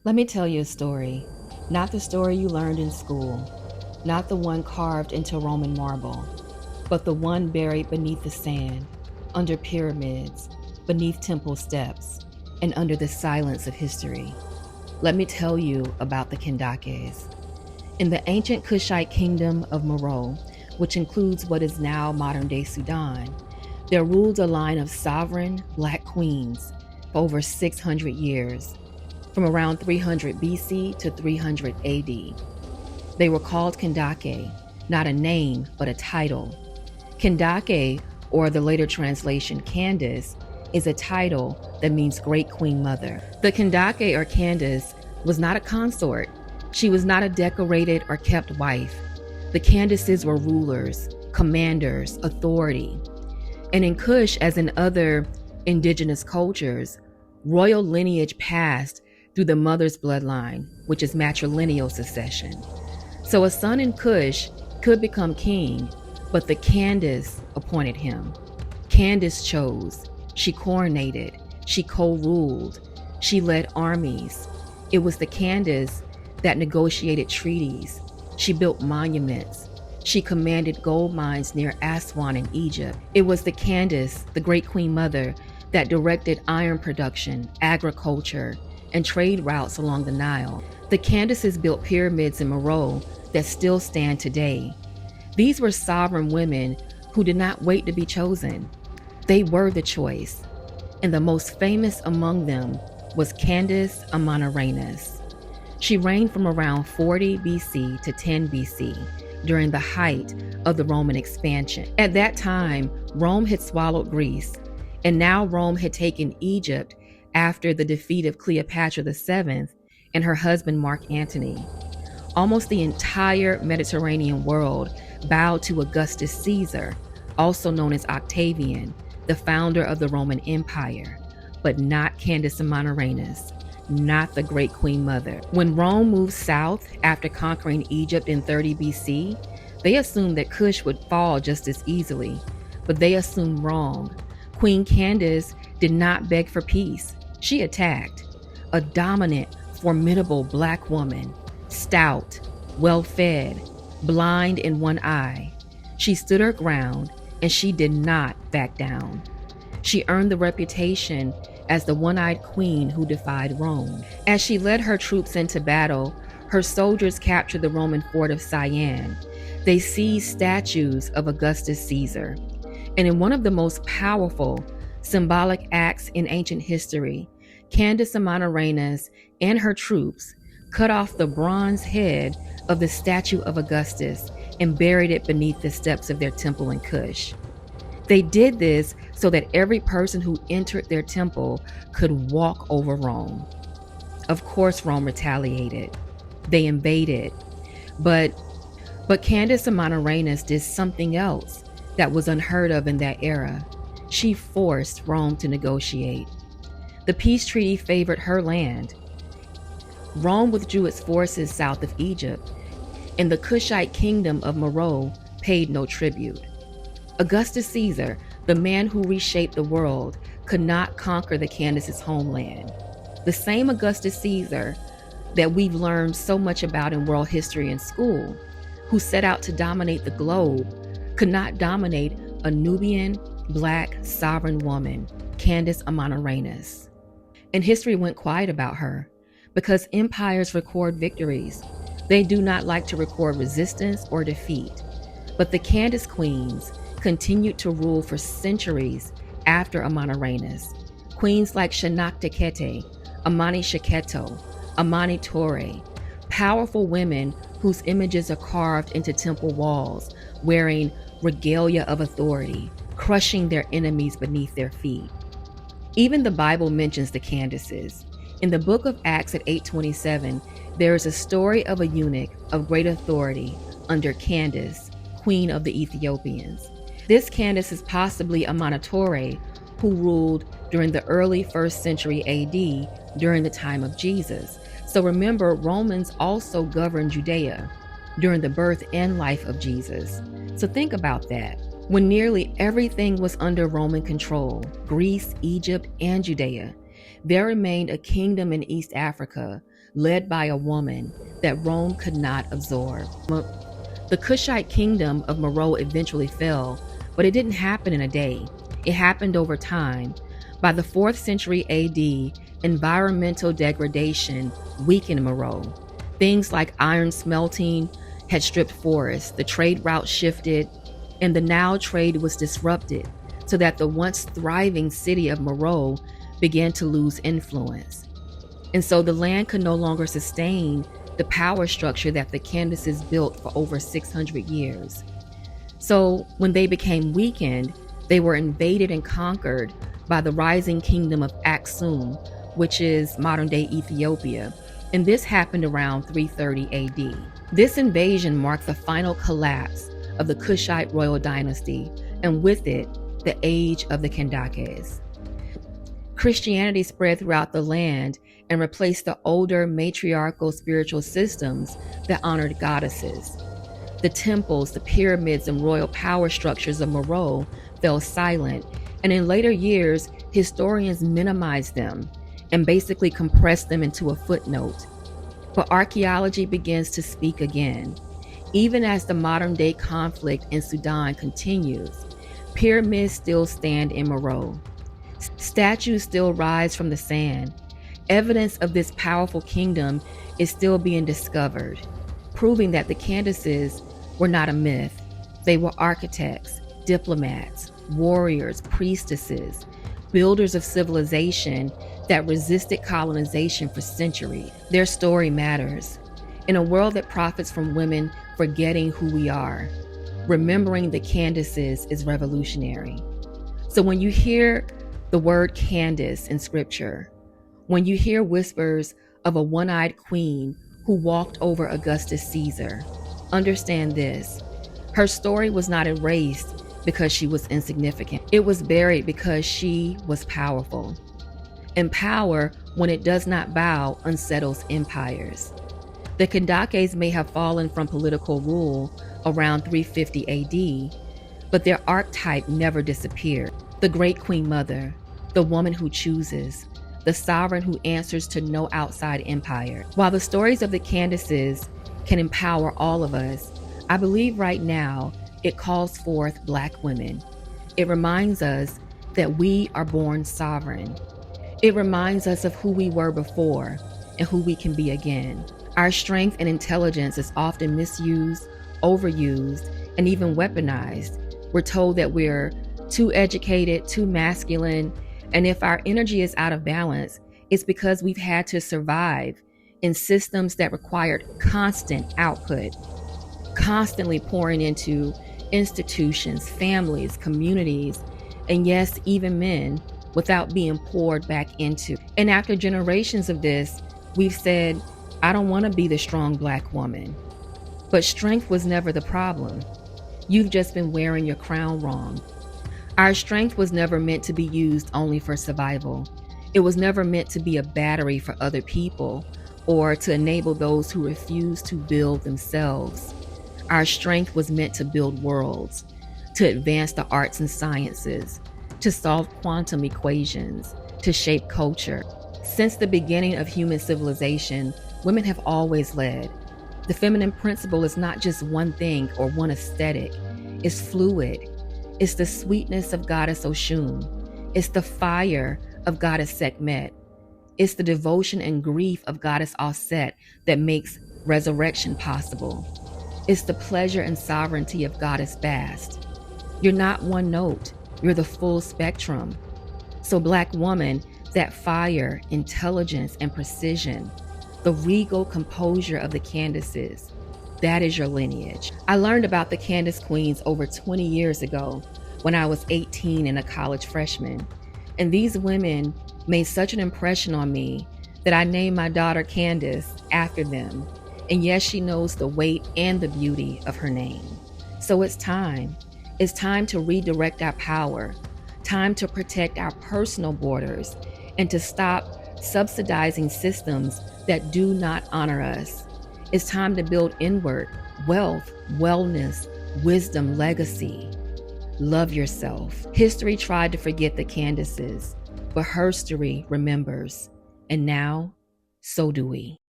Let me tell you a story, not the story you learned in school, not the one carved into Roman marble, but the one buried beneath the sand, under pyramids, beneath temple steps, and under the silence of history. Let me tell you about the Candaces. In the ancient Kushite Kingdom of Meroe, which includes what is now modern-day Sudan, there ruled a line of sovereign Black queens for over 600 years, from around 300 BC to 300 AD. They were called Kandake, not a name, but a title. Kandake, or the later translation Candace, is a title that means Great Queen Mother. The Kandake, or Candace, was not a consort. She was not a decorated or kept wife. The Candaces were rulers, commanders, authority. And in Kush, as in other indigenous cultures, royal lineage passed through the mother's bloodline, which is matrilineal succession. So a son in Kush could become king, but the Candace appointed him. Candace chose. She coronated. She co-ruled. She led armies. It was the Candace that negotiated treaties. She built monuments. She commanded gold mines near Aswan in Egypt. It was the Candace, the Great Queen Mother, that directed iron production, agriculture, and trade routes along the Nile. The Candaces built pyramids in Meroe that still stand today. These were sovereign women who did not wait to be chosen. They were the choice. And the most famous among them was Candace Amanirenas. She reigned from around 40 BC to 10 BC during the height of the Roman expansion. At that time, Rome had swallowed Greece, and now Rome had taken Egypt after the defeat of Cleopatra VII and her husband Mark Antony. Almost the entire Mediterranean world bowed to Augustus Caesar, also known as Octavian, the founder of the Roman Empire, but not Candace Amanirenas, not the Great Queen Mother. When Rome moved south after conquering Egypt in 30 BC, they assumed that Kush would fall just as easily, but they assumed wrong. Queen Candace did not beg for peace. She attacked. A dominant, formidable Black woman, stout, well-fed, blind in one eye. She stood her ground, and she did not back down. She earned the reputation as the one-eyed queen who defied Rome. As she led her troops into battle, her soldiers captured the Roman fort of Cyan. They seized statues of Augustus Caesar. And in one of the most powerful symbolic acts in ancient history, Candace Amanirenas and her troops cut off the bronze head of the statue of Augustus and buried it beneath the steps of their temple in Kush. They did this so that every person who entered their temple could walk over Rome. Of course, Rome retaliated. They invaded. But Candace Amanirenas did something else that was unheard of in that era. She forced Rome to negotiate. The peace treaty favored her land. Rome withdrew its forces south of Egypt, and the Kushite Kingdom of Meroe paid no tribute. Augustus Caesar, the man who reshaped the world, could not conquer the Candace's homeland. The same Augustus Caesar that we've learned so much about in world history in school, who set out to dominate the globe, could not dominate a Nubian, Black, sovereign woman, Candace Amanirenas. And history went quiet about her, because empires record victories. They do not like to record resistance or defeat. But the Candace queens continued to rule for centuries after Amanirenas. Queens like Shanaktakete, Amani Shaketo, Amani Tore, powerful women whose images are carved into temple walls, wearing regalia of authority, crushing their enemies beneath their feet. Even the Bible mentions the Candaces. In the book of Acts at 8:27, there is a story of a eunuch of great authority under Candace, queen of the Ethiopians. This Candace is possibly Amanitore, who ruled during the early 1st century AD during the time of Jesus. So remember, Romans also governed Judea during the birth and life of Jesus. So think about that. When nearly everything was under Roman control, Greece, Egypt, and Judea, there remained a kingdom in East Africa led by a woman that Rome could not absorb. The Kushite Kingdom of Meroe eventually fell, but it didn't happen in a day. It happened over time. By the 4th century AD, environmental degradation weakened Meroe. Things like iron smelting had stripped forests, the trade route shifted, and the Nile trade was disrupted, so that the once thriving city of Meroe began to lose influence. And so the land could no longer sustain the power structure that the Candaces built for over 600 years. So when they became weakened, they were invaded and conquered by the rising kingdom of Aksum, which is modern-day Ethiopia, and this happened around 330 AD. This invasion marked the final collapse of the Kushite royal dynasty, and with it, the age of the Candaces. Christianity spread throughout the land and replaced the older matriarchal spiritual systems that honored goddesses. The temples, the pyramids, and royal power structures of Meroe fell silent, and in later years, historians minimized them and basically compressed them into a footnote. But archaeology begins to speak again. Even as the modern-day conflict in Sudan continues, pyramids still stand in Meroe. Statues still rise from the sand. Evidence of this powerful kingdom is still being discovered, proving that the Candaces were not a myth. They were architects, diplomats, warriors, priestesses, builders of civilization that resisted colonization for centuries. Their story matters. In a world that profits from women forgetting who we are, remembering the Candaces is revolutionary. So when you hear the word Candace in scripture, when you hear whispers of a one-eyed queen who walked over Augustus Caesar, understand this: her story was not erased because she was insignificant. It was buried because she was powerful. And power, when it does not bow, unsettles empires. The Kandakes may have fallen from political rule around 350 AD, but their archetype never disappeared. The great queen mother, the woman who chooses, the sovereign who answers to no outside empire. While the stories of the Candaces can empower all of us, I believe right now it calls forth Black women. It reminds us that we are born sovereign. It reminds us of who we were before and who we can be again. Our strength and intelligence is often misused, overused, and even weaponized. We're told that we're too educated, too masculine, and if our energy is out of balance, it's because we've had to survive in systems that required constant output, constantly pouring into institutions, families, communities, and yes, even men, without being poured back into. And after generations of this, we've said, I don't want to be the strong Black woman. But strength was never the problem. You've just been wearing your crown wrong. Our strength was never meant to be used only for survival. It was never meant to be a battery for other people or to enable those who refuse to build themselves. Our strength was meant to build worlds, to advance the arts and sciences, to solve quantum equations, to shape culture. Since the beginning of human civilization, women have always led. The feminine principle is not just one thing or one aesthetic. It's fluid. It's the sweetness of goddess Oshun. It's the fire of goddess Sekhmet. It's the devotion and grief of goddess Aset that makes resurrection possible. It's the pleasure and sovereignty of goddess Bast. You're not one note. You're the full spectrum. So Black woman, that fire, intelligence, and precision, the regal composure of the Candaces, that is your lineage. I learned about the Candace Queens over 20 years ago when I was 18 and a college freshman. And these women made such an impression on me that I named my daughter Candace after them. And yes, she knows the weight and the beauty of her name. So it's time. It's time to redirect our power, time to protect our personal borders, and to stop subsidizing systems that do not honor us. It's time to build inward wealth, wellness, wisdom, legacy. Love yourself. History tried to forget the Candaces, but Herstory remembers. And now, so do we.